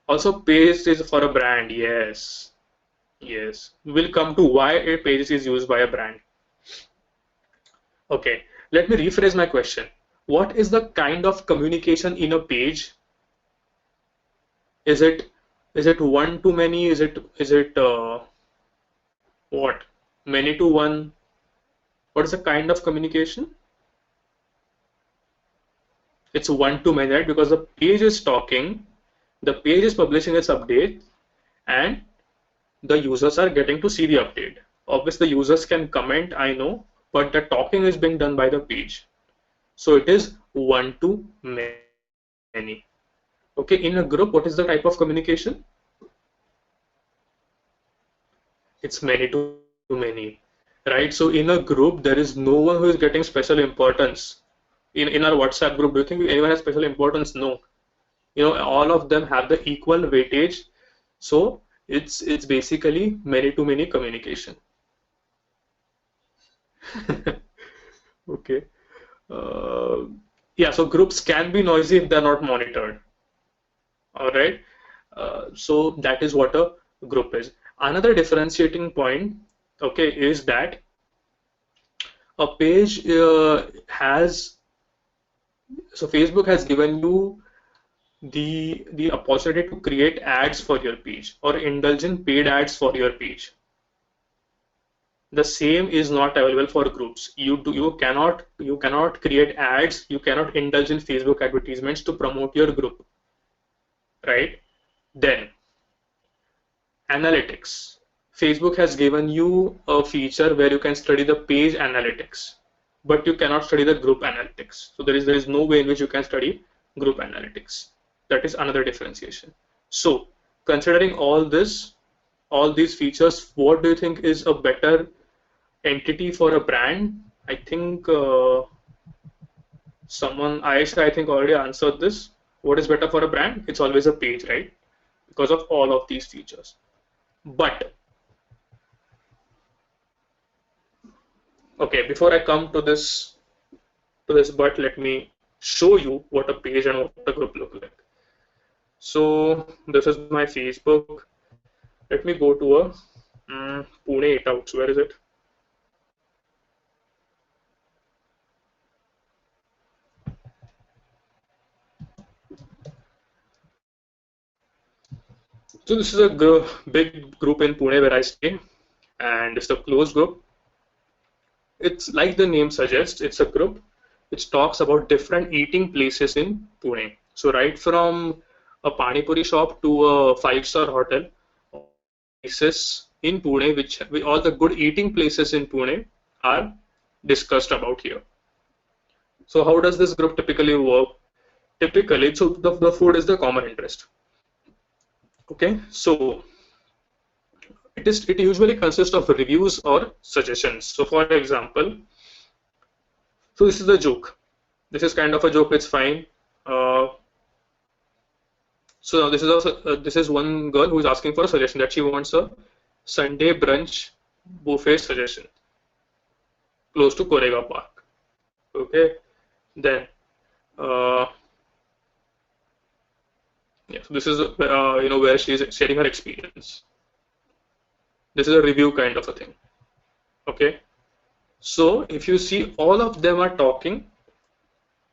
Also, page is for a brand. Yes, yes. We'll come to why a page is used by a brand. Okay, let me rephrase my question. What is the kind of communication in a page? Is it one to many? Is it what? Many to one? What is the kind of communication? It's one to many, right? Because the page is talking, the page is publishing its update, and the users are getting to see the update. Obviously, the users can comment, I know, but the talking is being done by the page. So it is one to many. Okay, in a group, what is the type of communication? It's many to many, right? So in a group, there is no one who is getting special importance. In our WhatsApp group, do you think anyone has special importance? No. All of them have the equal weightage. So it's basically many to many communication. Okay. Uh, yeah, so groups can be noisy if they're not monitored. All right. So that is what a group is. Another differentiating point, okay, is that a page so Facebook has given you the opportunity to create ads for your page or indulge in paid ads for your page. The same is not available for groups. You cannot create ads, you cannot indulge in Facebook advertisements to promote your group, right? Then analytics. Facebook has given you a feature where you can study the page analytics, but you cannot study the group analytics. So there is no way in which you can study group analytics. That is another differentiation. So considering all these features, what do you think is a better entity for a brand? I think Aisha, I think already answered this. What is better for a brand? It's always a page, right? Because of all of these features. But okay, before I come to this, but let me show you what a page and what a group look like. So this is my Facebook. Let me go to a Pune 8outs. Where is it? So this is a big group in Pune where I stay, and it's a closed group. It's like the name suggests, it's a group which talks about different eating places in Pune. So right from a Pani Puri shop to a five-star hotel, places in Pune, which all the good eating places in Pune are discussed about here. So how does this group typically work? Typically, so the food is the common interest. Okay, so it usually consists of reviews or suggestions. So for example, so this is a joke. This is kind of a joke. It's fine. So now this is one girl who is asking for a suggestion that she wants a Sunday brunch buffet suggestion close to Korega Park. Okay, then yeah, so this is where she is sharing her experience. This is a review kind of a thing. Okay, so if you see, all of them are talking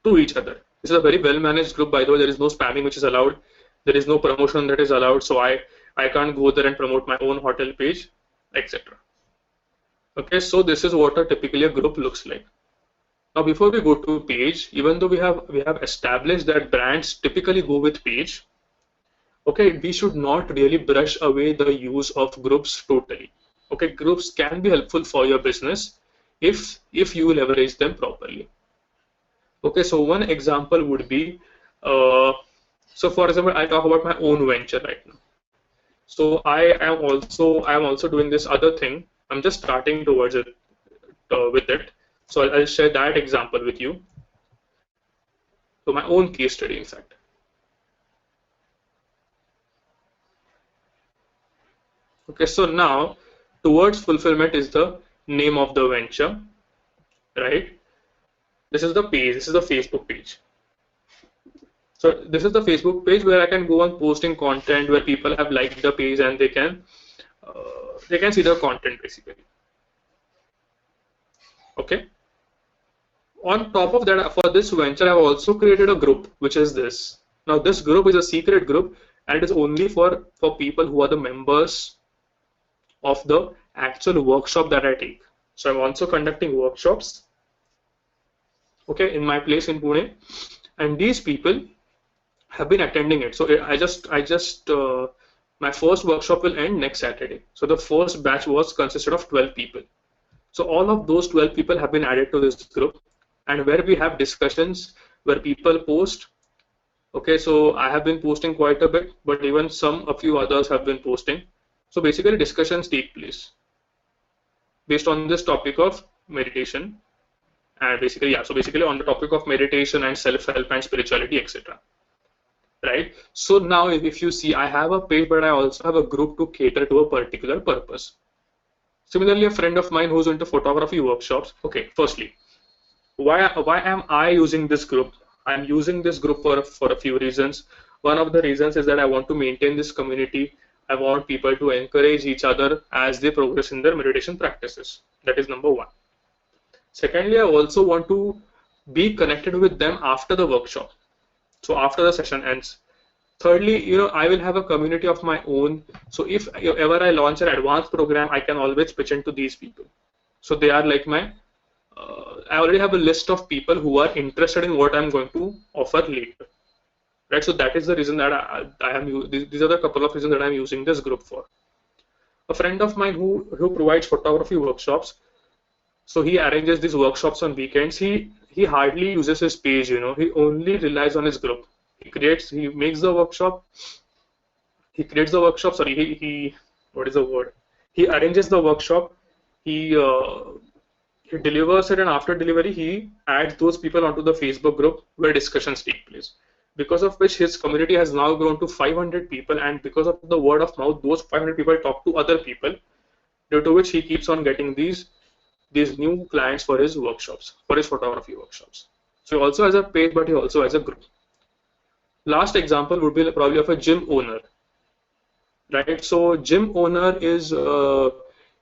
to each other. This is a very well managed group, by the way. There is no spamming which is allowed. There is no promotion that is allowed. So I can't go there and promote my own hotel page, etc. Okay, so this is what typically a group looks like. Now before we go to page, even though we have established that brands typically go with page, okay, we should not really brush away the use of groups totally. Okay, groups can be helpful for your business if you leverage them properly. Okay, so one example would be, so for example, I talk about my own venture right now. So I am also doing this other thing. I'm just starting towards it with it. So I'll share that example with you. So my own case study, in fact. Okay, so now towards fulfillment is the name of the venture, right? This is the page. This is the Facebook page. So this is the Facebook page where I can go on posting content where people have liked the page and they can see the content basically. Okay. On top of that, for this venture, I've also created a group, which is this. Now, this group is a secret group, and it is only for people who are the members of the actual workshop that I take. So I'm also conducting workshops, okay, in my place in Pune, and these people have been attending it. So my first workshop will end next Saturday. So the first batch was consisted of 12 people. So all of those 12 people have been added to this group, and where we have discussions where people post. Okay, so I have been posting quite a bit, but even a few others have been posting. So basically discussions take place based on this topic of meditation, and basically, yeah, so basically on the topic of meditation and self-help and spirituality, etc. Right? So now if you see, I have a page, but I also have a group to cater to a particular purpose. Similarly, a friend of mine who's into photography workshops. Okay, firstly, why am I using this group? I'm using this group for a few reasons. One of the reasons is that I want to maintain this community. I want people to encourage each other as they progress in their meditation practices. That is number one. Secondly, I also want to be connected with them after the workshop. So after the session ends. Thirdly, I will have a community of my own. So if ever I launch an advanced program, I can always pitch into these people. So they are like I already have a list of people who are interested in what I'm going to offer later. Right, so that is the reason that these are the couple of reasons that I'm using this group for. A friend of mine who provides photography workshops, so he arranges these workshops on weekends. He hardly uses his page, he only relies on his group. He makes the workshop, he creates the workshop, sorry, he what is the word? He arranges the workshop, he delivers it, and after delivery he adds those people onto the Facebook group where discussions take place, because of which his community has now grown to 500 people, and because of the word of mouth, those 500 people talk to other people, due to which he keeps on getting these new clients for his workshops, for his photography workshops. So he also has a page, but he also has a group. Last example would be probably of a gym owner, right? So gym owner is,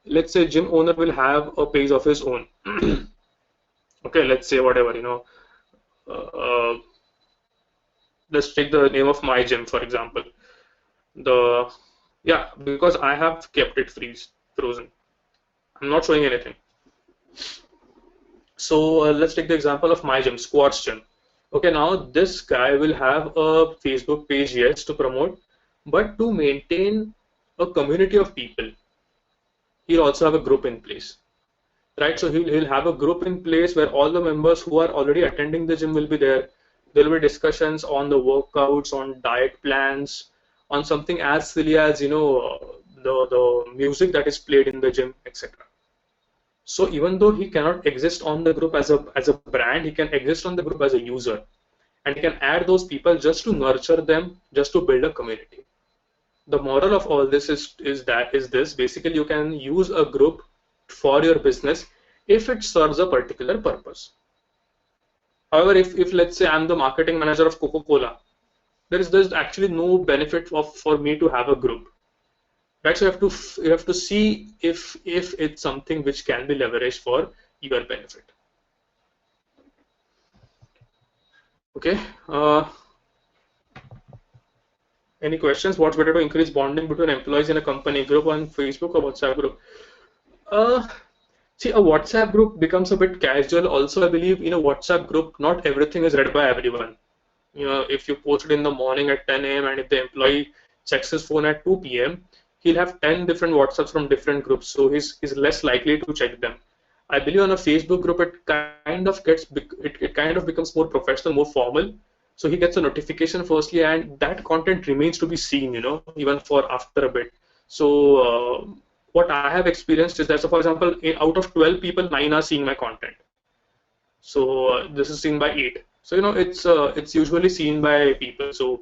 let's say gym owner will have a page of his own. Okay, let's say whatever, uh, let's take the name of my gym, for example. Yeah, because I have kept it frozen. I'm not showing anything. So let's take the example of my gym, Squats Gym. Okay, now this guy will have a Facebook page, yes, to promote, but to maintain a community of people, he'll also have a group in place, right? So he'll have a group in place where all the members who are already attending the gym will be there. There will be discussions on the workouts, on diet plans, on something as silly as the music that is played in the gym, etc. So even though he cannot exist on the group as a brand, he can exist on the group as a user, and he can add those people just to nurture them, just to build a community. The moral of all this is this: basically you can use a group for your business if it serves a particular purpose. However, if let's say I'm the marketing manager of Coca-Cola, there's actually no benefit for me to have a group, right? So you have to see if it's something which can be leveraged for your benefit. Okay. Any questions? What's better to increase bonding between employees in a company, group on Facebook or WhatsApp group? See, a WhatsApp group becomes a bit casual. Also, I believe in a WhatsApp group, not everything is read by everyone. If you post it in the morning at 10 a.m. and if the employee checks his phone at 2 p.m., he'll have 10 different WhatsApps from different groups, so he's less likely to check them. I believe on a Facebook group, it kind of becomes more professional, more formal. So he gets a notification firstly, and that content remains to be seen, even for after a bit. So what I have experienced is that, so for example, out of 12 people, 9 are seeing my content. So this is seen by 8. So it's usually seen by people. So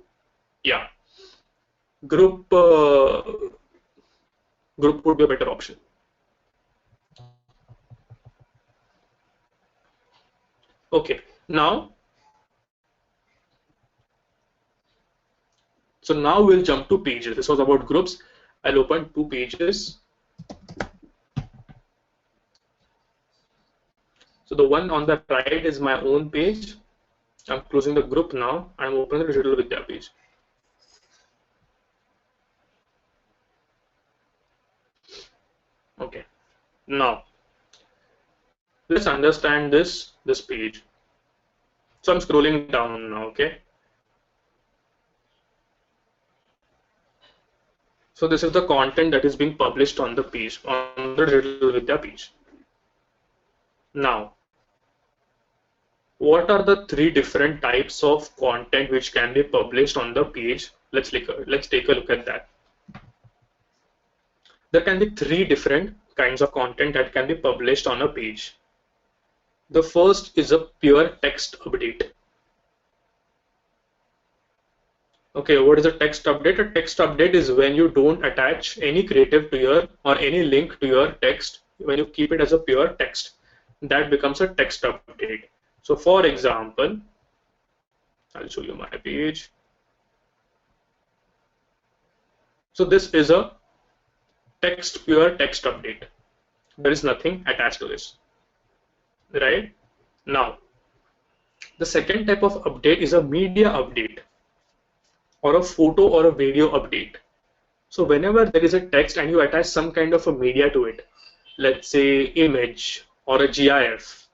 yeah, group group would be a better option. Okay, now So now we'll jump to pages. This was about groups. I'll open 2 pages. So the one on the right is my own page. I'm closing the group now. I'm opening the Digital Vidya page. Okay. Now let's understand this page. So I'm scrolling down now. Okay. So this is the content that is being published on the page, on the Digital Vidya page. Now, what are the 3 different types of content which can be published on the page? Let's take a look at that. There can be 3 different kinds of content that can be published on a page. The first is a pure text update. Okay, what is a text update? A text update is when you don't attach any creative to your or any link to your text, when you keep it as a pure text. That becomes a text update. So for example, I'll show you my page. So this is a pure text update. There is nothing attached to this, right? Now, the second type of update is a media update or a photo or a video update. So whenever there is a text and you attach some kind of a media to it, let's say image or a GIF,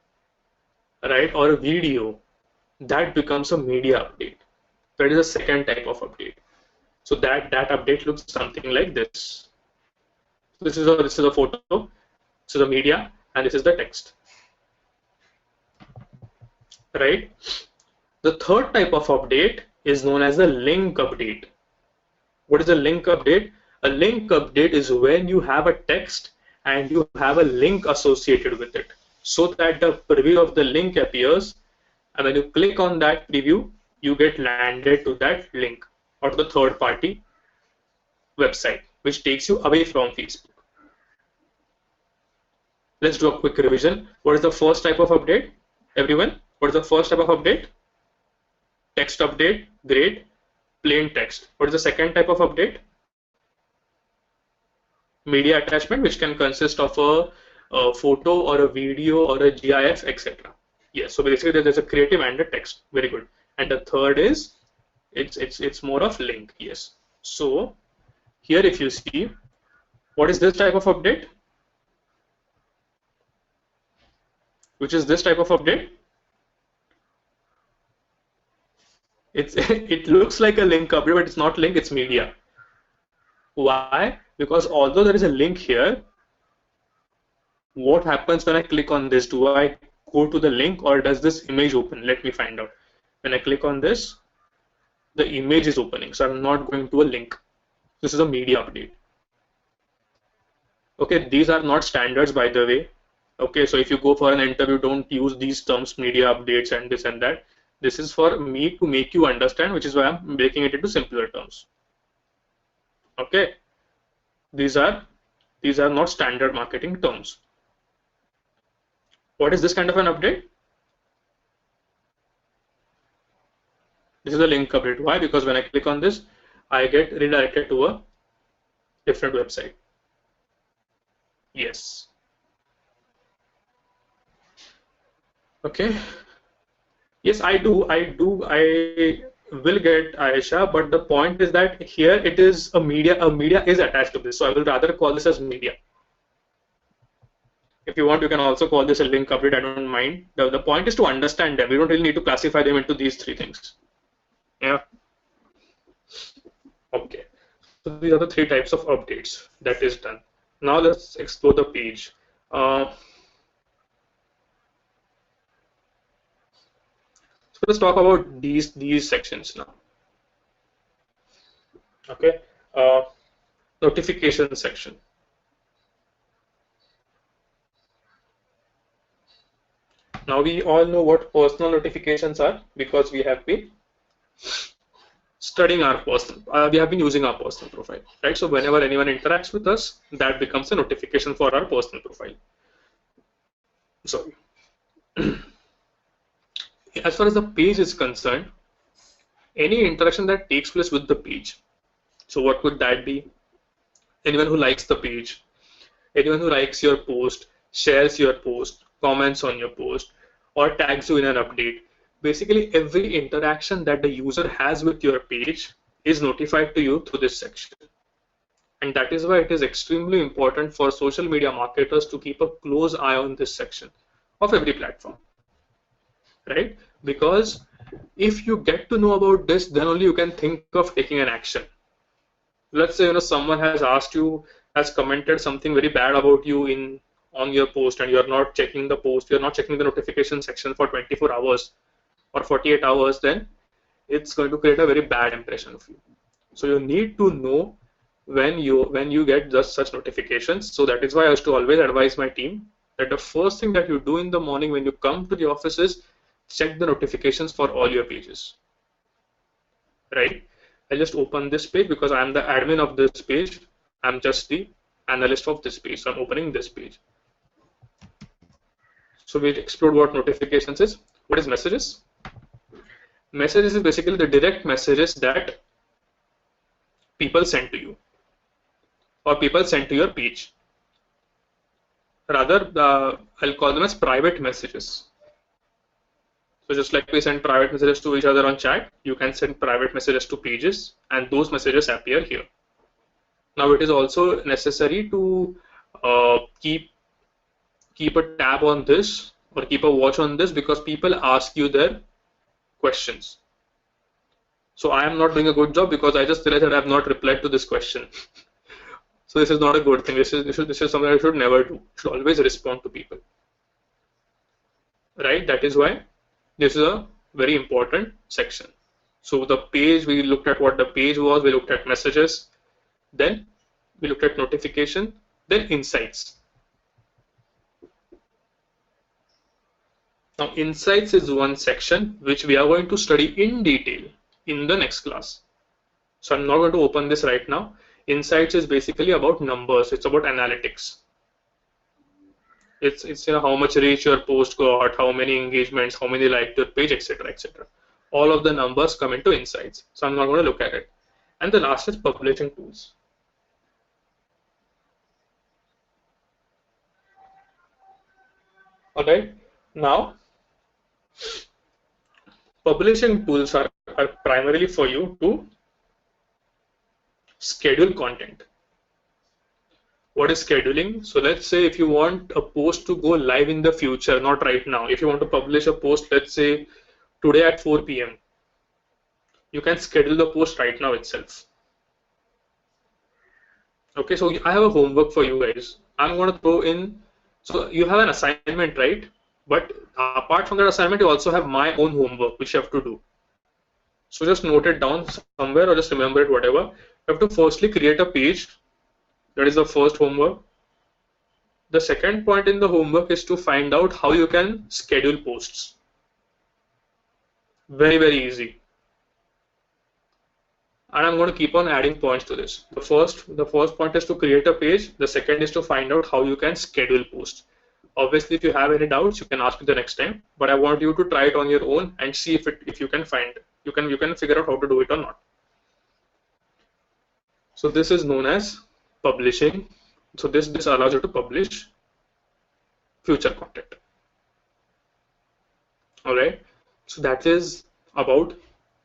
right, or a video, that becomes a media update. That is the second type of update. So that update looks something like this. This is a photo, this is a media, and this is the text, right? The third type of update is known as a link update. What is a link update? A link update is when you have a text and you have a link associated with it, so that the preview of the link appears, and when you click on that preview, you get landed to that link or to the third party website, which takes you away from Facebook. Let's do a quick revision. What is the first type of update? Everyone, what is the first type of update? Text update, great. Plain text. What is the second type of update? Media attachment, which can consist of a photo or a video or a GIF, etc. Yes, so basically there's a creative and a text. Very good. And the third is it's more of link. Yes. So here, if you see, what is this type of update? Which is this type of update? It looks like a link update, but it's not link, it's media. Why? Because although there is a link here, what happens when I click on this? Do I go to the link or does this image open? Let me find out. When I click on this, the image is opening, so I'm not going to a link. This is a media update. Okay, these are not standards, by the way. Okay, so if you go for an interview, don't use these terms, media updates and this and that. This is for me to make you understand, which is why I'm breaking it into simpler terms. Okay, these are not standard marketing terms. What is this kind of an update? This is a link update. Why? Because when I click on this, I get redirected to a different website. Yes. Okay. Yes, I do. I will get Aisha, but the point is that here it is a media. A media is attached to this, so I will rather call this as media. If you want, you can also call this a link update. I don't mind. The point is to understand them. We don't really need to classify them into these 3 things. Yeah. Okay. So these are the 3 types of updates that is done. Now let's explore the page. So let's talk about these sections now. Okay. Notification section. Now we all know what personal notifications are because we have been studying our personal. We have been using our personal profile, right? So whenever anyone interacts with us, that becomes a notification for our personal profile. Sorry. As far as the page is concerned, any interaction that takes place with the page. So what could that be? Anyone who likes the page, anyone who likes your post, shares your post, comments on your post, or tags you in an update. Basically, every interaction that the user has with your page is notified to you through this section. And that is why it is extremely important for social media marketers to keep a close eye on this section of every platform, right? Because if you get to know about this, then only you can think of taking an action. Let's say someone has asked you, has commented something very bad about you on your post, and you're not checking the post, you're not checking the notification section for 24 hours or 48 hours, then it's going to create a very bad impression of you. So you need to know when you get just such notifications. So that is why I used to always advise my team that the first thing that you do in the morning when you come to the office is check the notifications for all your pages, right? I just open this page because I am the admin of this page. I'm just the analyst of this page. So I'm opening this page. So we'll explore what notifications is. What is messages? Messages is basically the direct messages that people send to you or people send to your page. Rather, I'll call them as private messages. So just like we send private messages to each other on chat, you can send private messages to pages, and those messages appear here. Now it is also necessary to keep a tab on this or keep a watch on this, because people ask you their questions. So I am not doing a good job because I just realized that I have not replied to this question. So this is not a good thing. This is something I should never do. You should always respond to people, right? That is why this is a very important section. So the page, we looked at what the page was, we looked at messages, then we looked at notification, then insights. Now insights is one section which we are going to study in detail in the next class. So I'm not going to open this right now. Insights is basically about numbers. It's about analytics. It's how much reach your post got, how many engagements, how many liked your page, etc., etc. All of the numbers come into insights. So I'm not going to look at it. And the last is publishing tools. All right. Now, publishing tools are primarily for you to schedule content. What is scheduling? So let's say if you want a post to go live in the future, not right now. If you want to publish a post, let's say today at 4 p.m., you can schedule the post right now itself. Okay, so I have a homework for you guys. I'm going to throw in, so you have an assignment, right? But apart from that assignment, you also have my own homework, which you have to do. So just note it down somewhere or just remember it, whatever. You have to firstly create a page. That is the first homework. The second point in the homework is to find out how you can schedule posts. Very, very easy. And I'm going to keep on adding points to this. The first point is to create a page. The second is to find out how you can schedule posts. Obviously, if you have any doubts, you can ask me the next time. But I want you to try it on your own and see if you can find it. You can figure out how to do it or not. So this is known as publishing. So this allows you to publish future content. All right. So that is about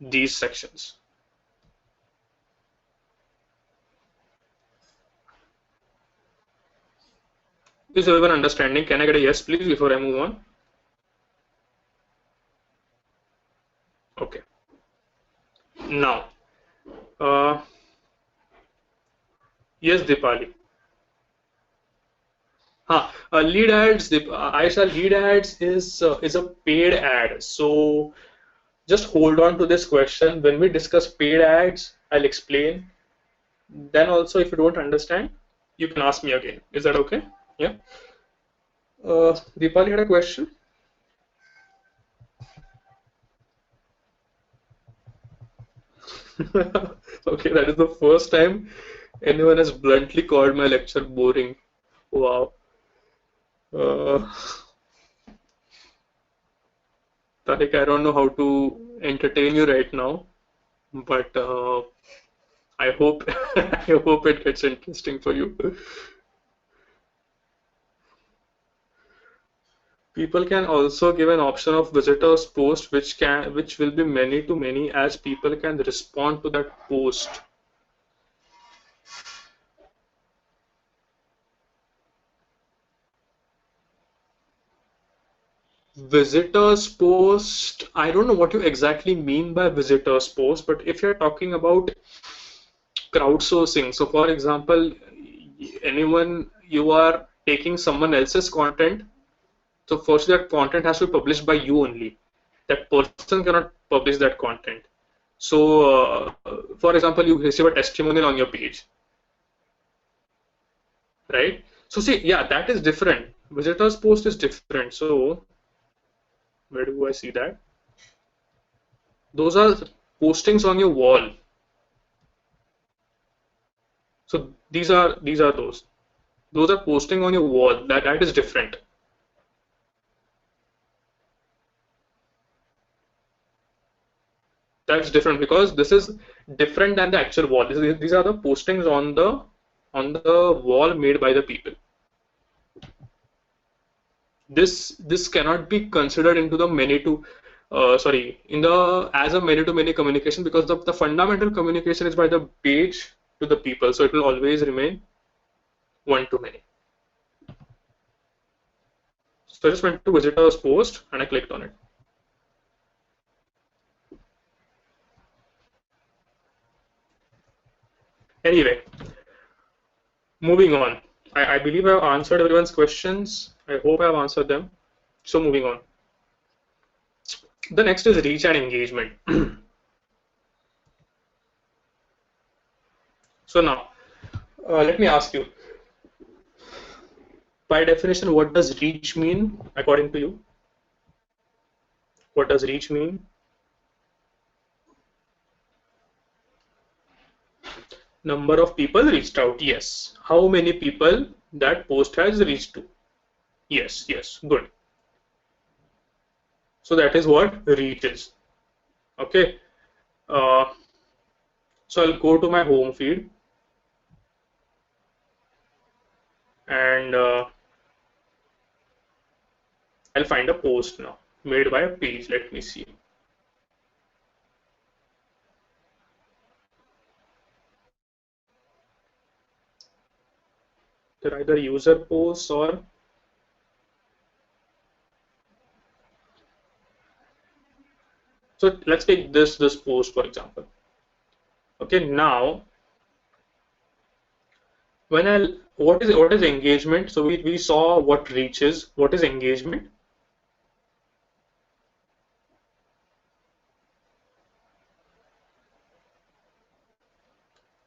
these sections. Is everyone understanding? Can I get a yes, please, before I move on? Okay. Now, yes, Dipali. Lead ads. Aisha, lead ads is a paid ad. So just hold on to this question. When we discuss paid ads, I'll explain. Then also, if you don't understand, you can ask me again. Is that okay? Yeah. Deepali had a question. Okay, that is the first time anyone has bluntly called my lecture boring. Wow. Tariq, I don't know how to entertain you right now. but I hope I hope it gets interesting for you. People can also give an option of visitors post which will be many to many, as people can respond to that post. Visitors post, I don't know what you exactly mean by visitors post, but if you're talking about crowdsourcing, so for example, anyone, you are taking someone else's content, so first that content has to be published by you only. That person cannot publish that content. So for example, you receive a testimonial on your page, right? So see, yeah, that is different. Visitors post is different. So where do I see that? Those are postings on your wall. So these are those. Those are posting on your wall. That is different. That's different because this is different than the actual wall. These are the postings on the wall made by the people. This cannot be considered into the many to sorry, in the as a many to many communication, because the fundamental communication is by the page to the people, so it will always remain one to many. So I just went to visitors post and I clicked on it. Anyway, moving on. I believe I've answered everyone's questions. I hope I've answered them. So moving on. The next is reach and engagement. So now, let me ask you, by definition, what does reach mean according to you? What does reach mean? Number of people reached out. Yes. How many people that post has reached to? Yes, yes, good. So that is what reach is. Okay. Uh, so I'll go to my home feed and I'll find a post now made by a page. Let me see. They're either user posts or so let's take this post for example. Okay, now when I what is engagement? So we saw what reach is. What is engagement?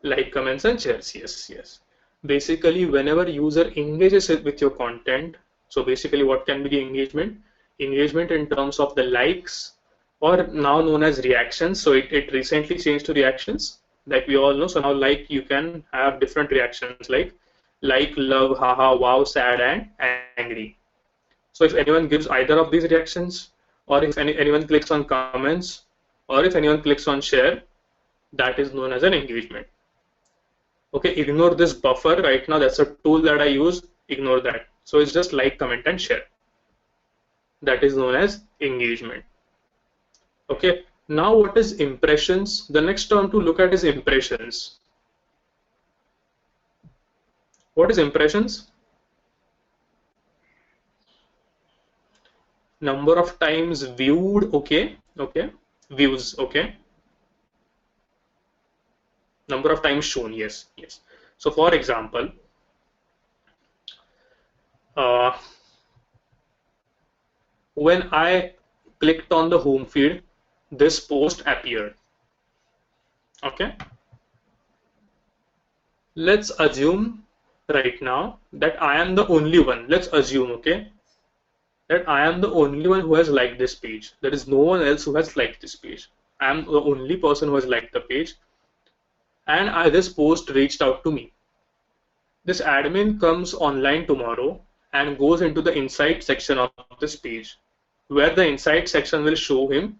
Like, comments and shares. Yes, yes. Basically, whenever user engages with your content, so basically what can be the engagement? Engagement in terms of the likes, or now known as reactions. So it recently changed to reactions, like we all know. So now like you can have different reactions like, love, haha, wow, sad, and angry. So if anyone gives either of these reactions, or if anyone clicks on comments, or if anyone clicks on share, that is known as an engagement. Okay, ignore this buffer right now. That's a tool that I use. Ignore that. So it's just like, comment, and share. That is known as engagement. Okay, now what is impressions? The next term to look at is impressions. What is impressions? Number of times viewed. Okay, okay. Views. Okay. Number of times shown. Yes, yes. So for example, when I clicked on the home feed, this post appeared. Okay. Let's assume right now that I am the only one. Let's assume, okay, that I am the only one who has liked this page. There is no one else who has liked this page. I am the only person who has liked the page, and this post reached out to me. This admin comes online tomorrow and goes into the insight section of this page, where the insight section will show him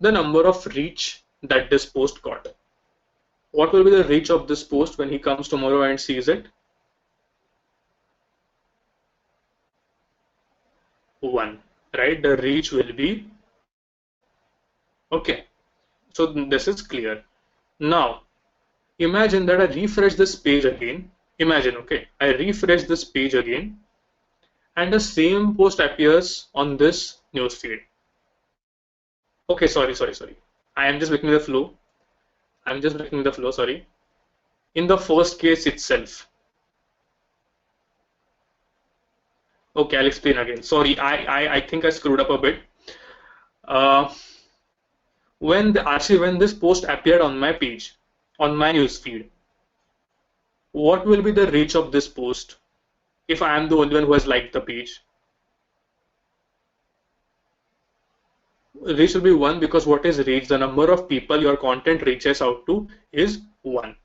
the number of reach that this post got. What will be the reach of this post when he comes tomorrow and sees it? 1, right? The reach will be okay. So this is clear. Now imagine that I refresh this page again. Imagine, okay, I refresh this page again and the same post appears on this newsfeed. Okay, sorry. I am just breaking the flow. Sorry. In the first case itself. Okay, I'll explain again. Sorry, I think I screwed up a bit. When this post appeared on my page, on my newsfeed, what will be the reach of this post if I am the only one who has liked the page? Reach will be 1 because what is reach? The number of people your content reaches out to is 1.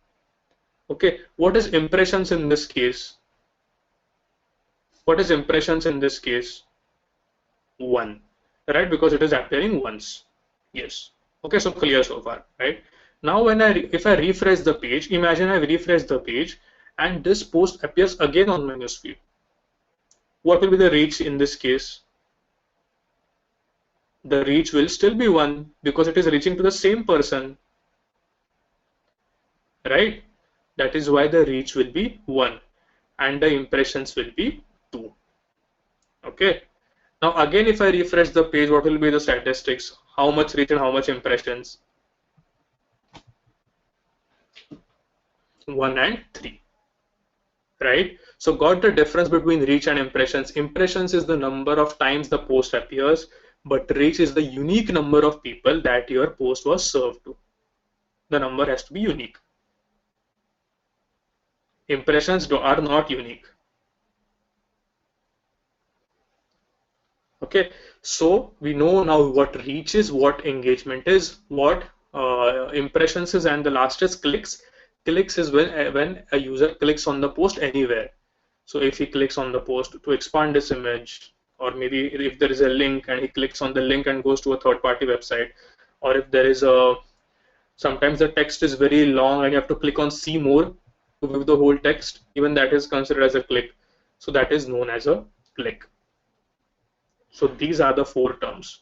Okay, what is impressions in this case? What is impressions in this case? 1, right? Because it is appearing once. Yes. Okay, so clear so far, right? Now if I refresh the page, imagine I refresh the page and this post appears again on my newsfeed. What will be the reach in this case? The reach will still be 1 because it is reaching to the same person, right? That is why the reach will be 1 and the impressions will be 2. Okay. Now again, if I refresh the page, what will be the statistics? How much reach and how much impressions? 1 and 3. Right? So got the difference between reach and impressions. Impressions is the number of times the post appears, but reach is the unique number of people that your post was served to. The number has to be unique. Impressions are not unique. Okay, so we know now what reach is, what engagement is, what impressions is, and the last is clicks. Clicks is when a user clicks on the post anywhere. So if he clicks on the post to expand this image, or maybe if there is a link and he clicks on the link and goes to a third-party website, or if there is sometimes the text is very long and you have to click on see more to view the whole text, even that is considered as a click. So that is known as a click. So these are the 4 terms.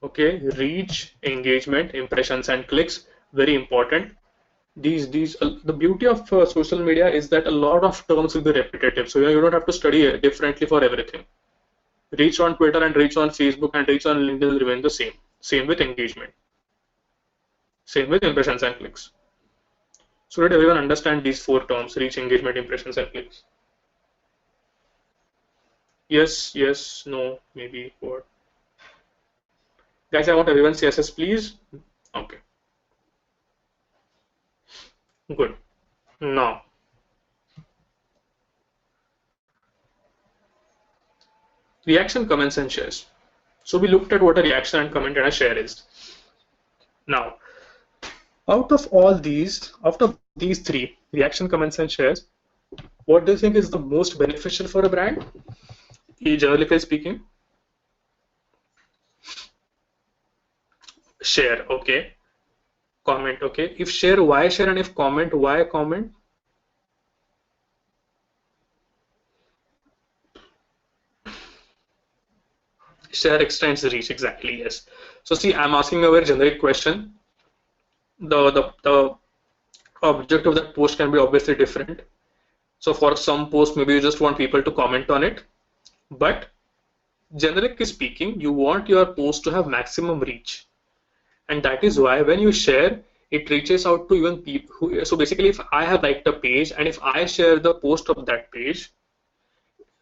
Okay, reach, engagement, impressions, and clicks, very important. The beauty of social media is that a lot of terms will be repetitive, so you don't have to study differently for everything. Reach on Twitter and reach on Facebook and reach on LinkedIn will remain the same. Same with engagement. Same with impressions and clicks. So let everyone understand these 4 terms: reach, engagement, impressions, and clicks. Yes, yes, no, maybe, what? Guys, I want everyone say yes, please. Okay. Good. Now, reaction, comments, and shares. So we looked at what a reaction and comment and a share is. Now, out of these 3, reaction, comments, and shares, what do you think is the most beneficial for a brand? Generally speaking. Share, okay. Comment, okay. If share, why share? And if comment, why comment? Share extends the reach, exactly, yes. So see, I'm asking a very generic question. The object of that post can be obviously different. So for some post, maybe you just want people to comment on it. But generically speaking, you want your post to have maximum reach. And that is why when you share, it reaches out to even people who, so basically if I have liked a page and if I share the post of that page,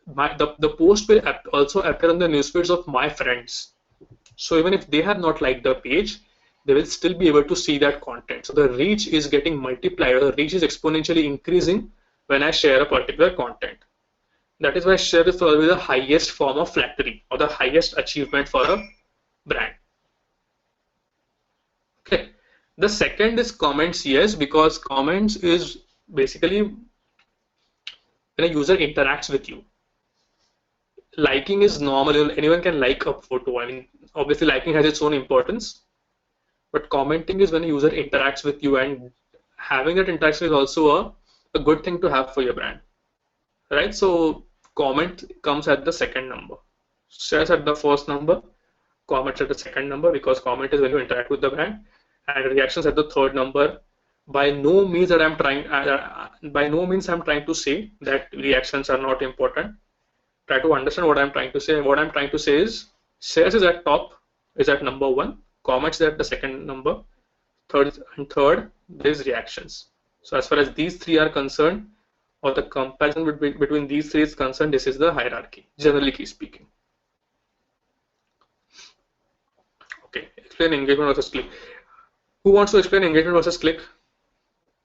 the post will also appear on the newsfeeds of my friends. So even if they have not liked the page, they will still be able to see that content. So the reach is getting multiplied, or the reach is exponentially increasing when I share a particular content. That is why share is probably the highest form of flattery or the highest achievement for a brand. Okay. The second is comments, yes, because comments is basically when a user interacts with you. Liking is normal. Anyone can like a photo. I mean, obviously liking has its own importance. but commenting is when a user interacts with you, and having that interaction is also a good thing to have for your brand, right? So comment comes at the second number, shares at the first number, comments at the second number, because comment is when you interact with the brand, and reactions at the third number. By no means I'm trying to say that reactions are not important. Try to understand what I'm trying to say. What I'm trying to say is shares is at top, is at number one, comments is at the second number, third there is reactions. So as far as these three are concerned, or the comparison between these three is concerned, this is the hierarchy, generally speaking. Okay, explain engagement versus click. Who wants to explain engagement versus click?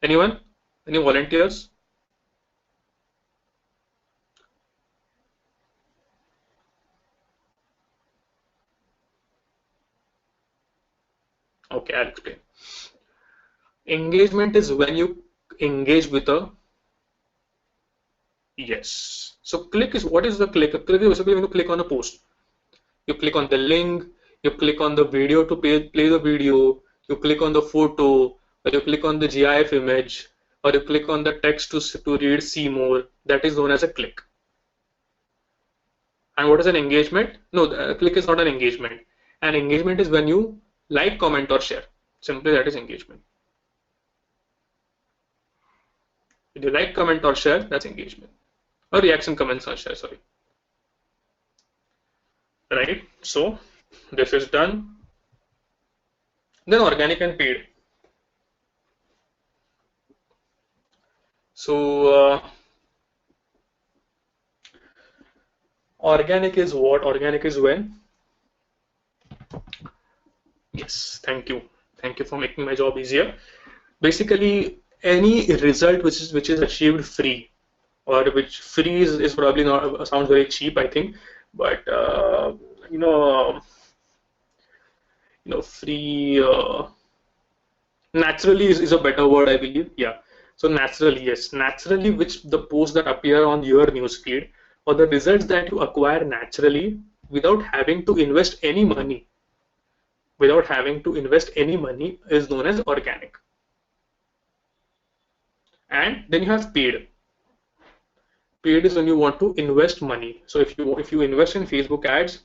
Anyone? Any volunteers? Okay, I'll explain. Engagement is when you engage with a yes. So click is, what is the click? Click is basically when you click on a post. You click on the link, you click on the video to play the video, you click on the photo, or you click on the GIF image, or you click on the text to read see more. That is known as a click. And what is an engagement? No, click is not an engagement. An engagement is when you like, comment, or share. Simply that is engagement. If you like, comment, or share, that's engagement. Or reaction, comments, or share, sorry. Right? So this is done. Then organic and paid. So organic is what? Organic is when? Yes, thank you. Thank you for making my job easier. Basically, any result which is achieved free, or which free is probably not sounds very cheap, I think, but you know, free naturally is a better word, I believe. Yeah. So naturally, yes, naturally, which the posts that appear on your newsfeed, or the results that you acquire naturally without having to invest any money, is known as organic. And then you have paid. Paid is when you want to invest money. So if you invest in Facebook ads,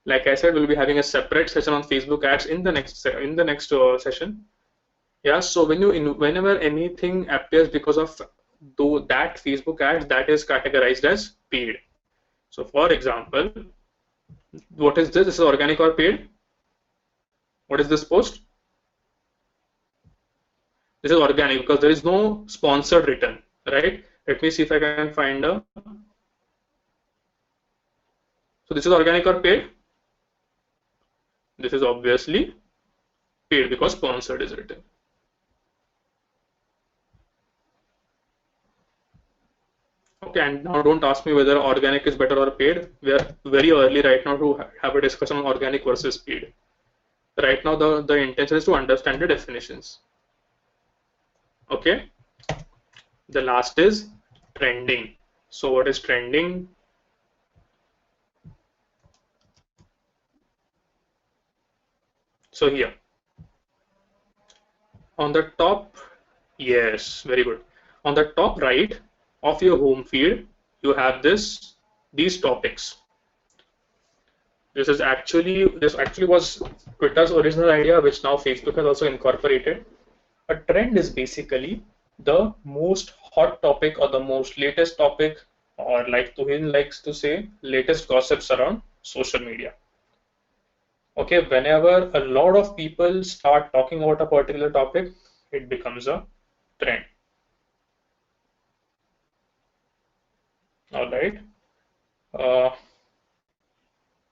like I said, we'll be having a separate session on Facebook ads in the next session. Yeah, so whenever anything appears because of that Facebook ads, that is categorized as paid. So for example, what is this? This is organic or paid? What is this post? This is organic because there is no sponsored return, right? Let me see if I can find a. So this is organic or paid? This is obviously paid because sponsored is written. Okay, and now don't ask me whether organic is better or paid. We are very early right now to have a discussion on organic versus paid. Right now, the intention is to understand the definitions. Okay. The last is trending. So what is trending? So here on the top, yes, very good. On the top right of your home feed, you have these topics. This actually was Twitter's original idea, which now Facebook has also incorporated. A trend is basically the most hot topic or the most latest topic, or like Tuhin likes to say, latest gossips around social media. Okay, whenever a lot of people start talking about a particular topic, it becomes a trend. All right.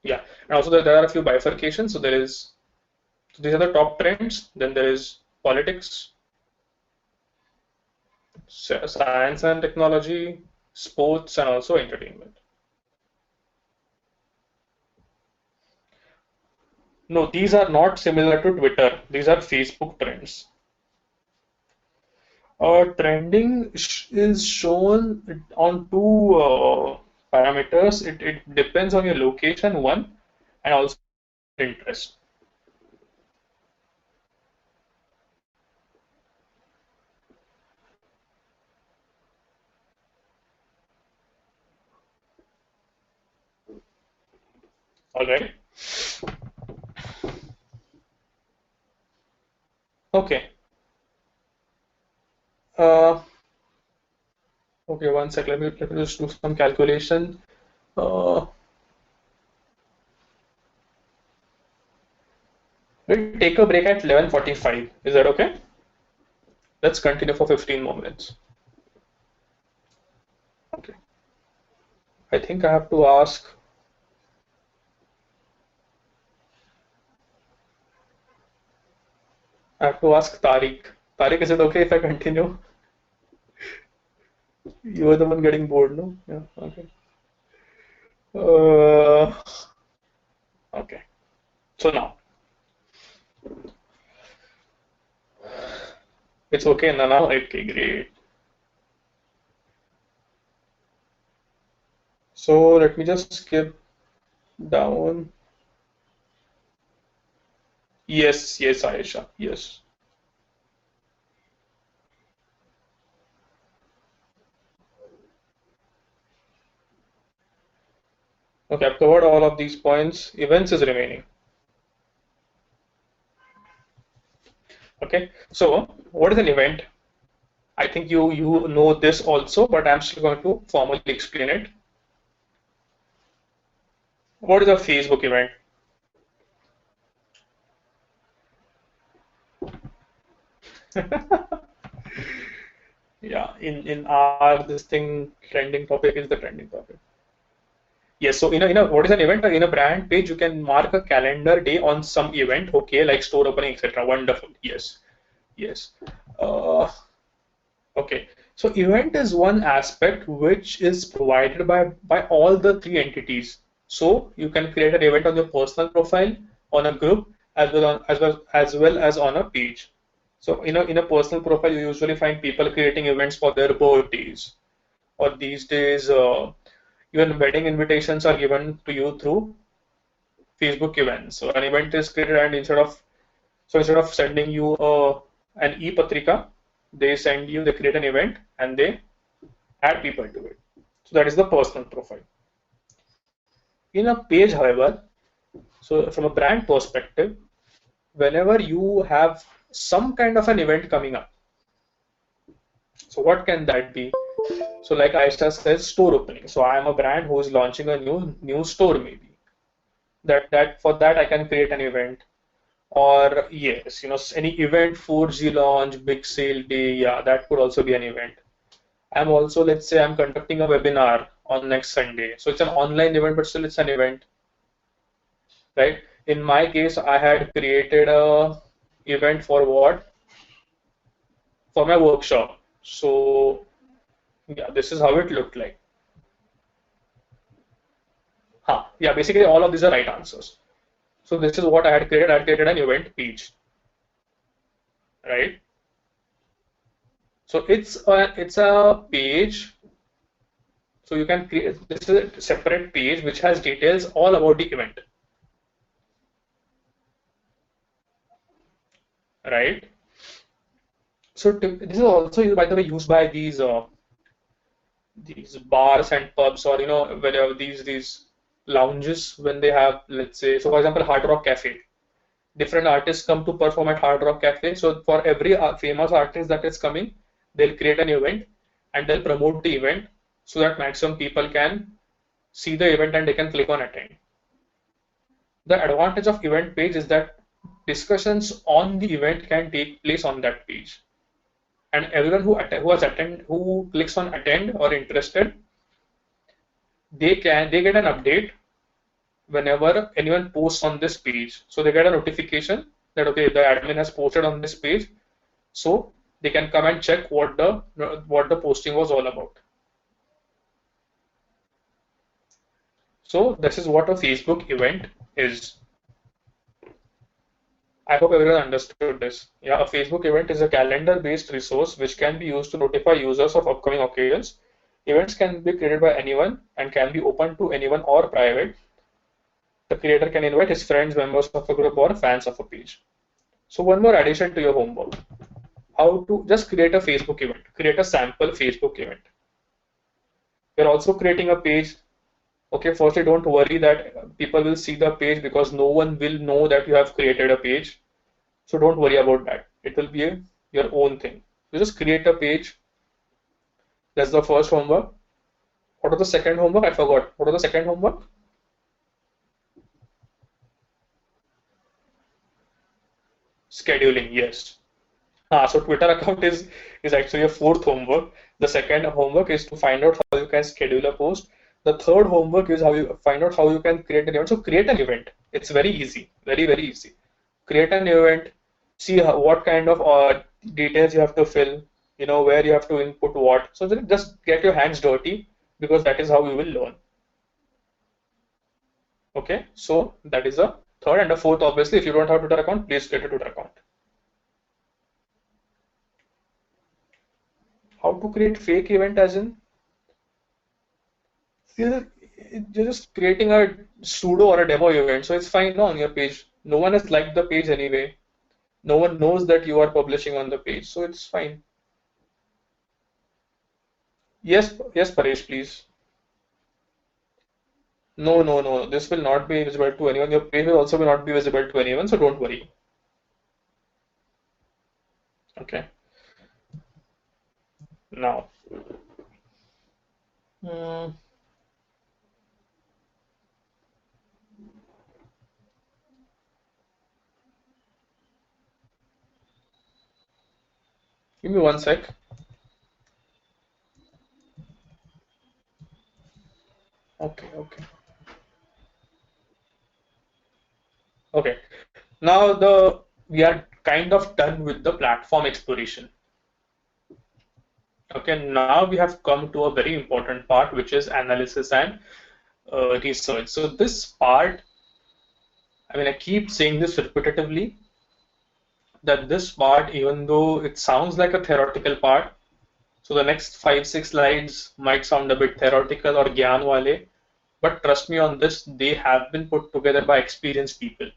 Yeah, and also there are a few bifurcations. So these are the top trends. Then there is politics, science and technology, sports, and also entertainment. No, these are not similar to Twitter. These are Facebook trends. Trending is shown on two parameters. It depends on your location, one, and also interest. All right. Okay. Uh, okay, one sec. Let me just do some calculation. Uh, we'll take a break at 11:45. Is that okay? Let's continue for 15 more minutes. Okay. I think I have to ask. I have to ask Tariq. Tariq, is it okay if I continue? You were the one getting bored, no? Yeah. Okay. Uh, okay. So now it's okay now. Okay, great. So let me just skip down. Yes, yes, Aisha. Yes. Okay, I've covered all of these points. Events is remaining. Okay. So what is an event? I think you know this also, but I'm still going to formally explain it. What is a Facebook event? Yeah, in our this thing trending topic is the trending topic. Yes, so what is an event? In a brand page, you can mark a calendar day on some event, okay, like store opening, etc. Wonderful. Yes, yes. Uh, okay. So event is one aspect which is provided by all the three entities. So you can create an event on your personal profile, on a group, as well as on a page. So in a personal profile, you usually find people creating events for their birthdays, or these days, even wedding invitations are given to you through Facebook events. So an event is created, and instead of sending you an e-patrika, they create an event and they add people to it. So that is the personal profile. In a page, however, so from a brand perspective, whenever you have some kind of an event coming up, so what can that be? So like Aisha says, store opening. So I am a brand who is launching a new store maybe. That for that I can create an event. Or yes, any event, 4G launch, big sale day, yeah, that could also be an event. I'm also, let's say I'm conducting a webinar on next Sunday. So it's an online event, but still it's an event, right? In my case, I had created a event for what? For my workshop. So yeah, this is how it looked like. Huh. Yeah, basically all of these are right answers. So this is what I had created. I had created an event page, right? So it's a page. So you can create, this is a separate page which has details all about the event, right? So this is also, by the way, used by these bars and pubs, or whenever these lounges, when they have, let's say, so for example, Hard Rock Cafe. Different artists come to perform at Hard Rock Cafe. So for every famous artist that is coming, they'll create an event and they'll promote the event so that maximum people can see the event and they can click on attend. The advantage of event page is that discussions on the event can take place on that page, and everyone who clicks on attend or interested, they get an update whenever anyone posts on this page. So they get a notification that okay, the admin has posted on this page, so they can come and check what the posting was all about. So this is what a Facebook event is. I hope everyone understood this. Yeah, a Facebook event is a calendar-based resource which can be used to notify users of upcoming occasions. Events can be created by anyone and can be open to anyone or private. The creator can invite his friends, members of a group, or fans of a page. So one more addition to your homework. How to just create a Facebook event. Create a sample Facebook event. We're also creating a page. Okay, firstly, don't worry that people will see the page because no one will know that you have created a page. So don't worry about that. It will be your own thing. You just create a page. That's the first homework. What was the second homework? I forgot. What was the second homework? Scheduling. Yes. So Twitter account is actually a fourth homework. The second homework is to find out how you can schedule a post. The third homework is how you find out how you can create an event. So create an event. It's very easy, very easy. Create an event. See what kind of details you have to fill. You know where you have to input what. So then just get your hands dirty because that is how you will learn. Okay. So that is the third and the fourth. Obviously, if you don't have Twitter account, please create a Twitter account. How to create fake event as in? You're just creating a pseudo or a demo event, so it's fine on your page. No one has liked the page anyway. No one knows that you are publishing on the page, so it's fine. Yes, yes, Paresh, please. No, no, no. This will not be visible to anyone. Your page will also will not be visible to anyone, so don't worry. Okay. Now, hmm, give me one sec. Okay, okay, okay. Now we are kind of done with the platform exploration. Okay, now we have come to a very important part, which is analysis and research. So this part, I mean, I keep saying this repetitively, that this part, even though it sounds like a theoretical part, so the next 5, 6 slides might sound a bit theoretical or gyan wale, but trust me on this, they have been put together by experienced people.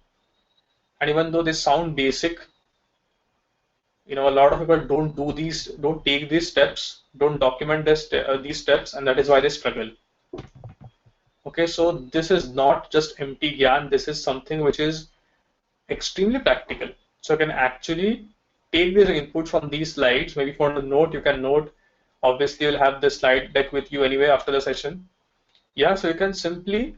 And even though they sound basic, a lot of people don't take these steps, don't document these steps, and that is why they struggle. Okay, so this is not just empty gyan, this is something which is extremely practical. So you can actually take this input from these slides. Maybe if you want to note, you can note. Obviously, you'll have the slide deck with you anyway after the session. Yeah, so you can simply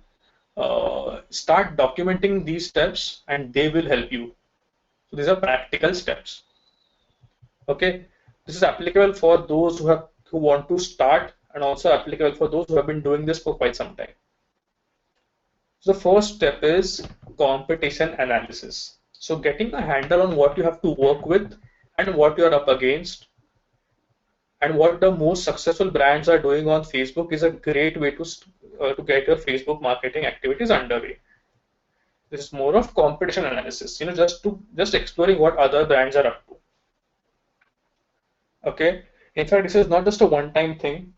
start documenting these steps and they will help you. So these are practical steps. Okay, this is applicable for those who want to start and also applicable for those who have been doing this for quite some time. So the first step is competition analysis. So getting a handle on what you have to work with and what you're up against and what the most successful brands are doing on Facebook is a great way to get your Facebook marketing activities underway. This is more of competition analysis, just exploring what other brands are up to. Okay. In fact, this is not just a one-time thing.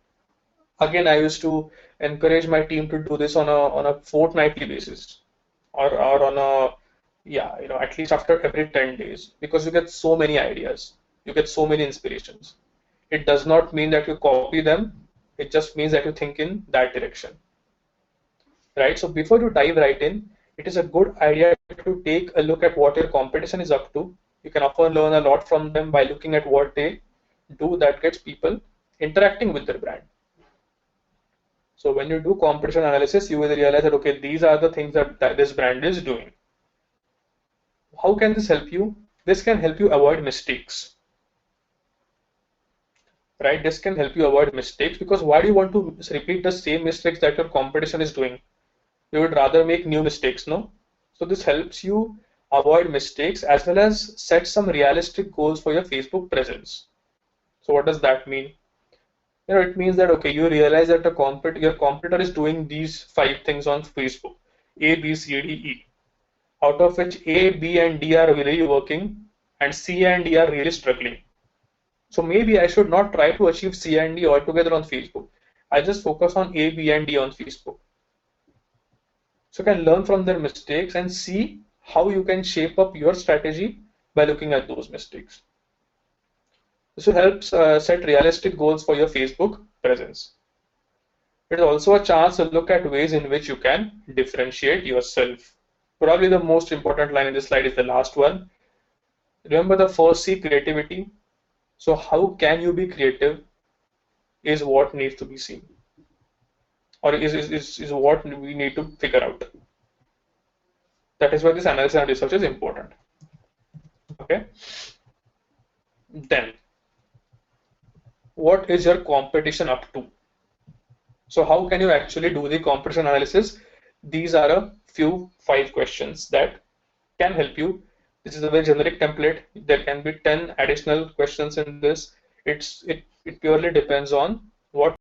Again, I used to encourage my team to do this on a fortnightly basis, or on a, yeah, at least after every 10 days, because you get so many ideas, you get so many inspirations. It does not mean that you copy them, it just means that you think in that direction, right? So before you dive right in, it is a good idea to take a look at what your competition is up to. You can often learn a lot from them by looking at what they do that gets people interacting with their brand. So when you do competition analysis, you will realize that, okay, these are the things that this brand is doing. How can this help you? This can help you avoid mistakes, right? This can help you avoid mistakes because why do you want to repeat the same mistakes that your competition is doing? You would rather make new mistakes, no? So this helps you avoid mistakes as well as set some realistic goals for your Facebook presence. So what does that mean? It means that, okay, you realize that your competitor is doing these 5 things on Facebook, A, B, C, D, E, out of which A, B, and D are really working, and C and D are really struggling. So maybe I should not try to achieve C and D altogether on Facebook. I just focus on A, B, and D on Facebook. So you can learn from their mistakes and see how you can shape up your strategy by looking at those mistakes. This will help set realistic goals for your Facebook presence. It is also a chance to look at ways in which you can differentiate yourself. Probably the most important line in this slide is the last one. Remember the first C, creativity. So how can you be creative is what needs to be seen, or is what we need to figure out. That is why this analysis and research is important. Okay. Then, what is your competition up to? So how can you actually do the competition analysis? These are a few 5 questions that can help you. This is a very generic template. There can be 10 additional questions in this. It purely depends on what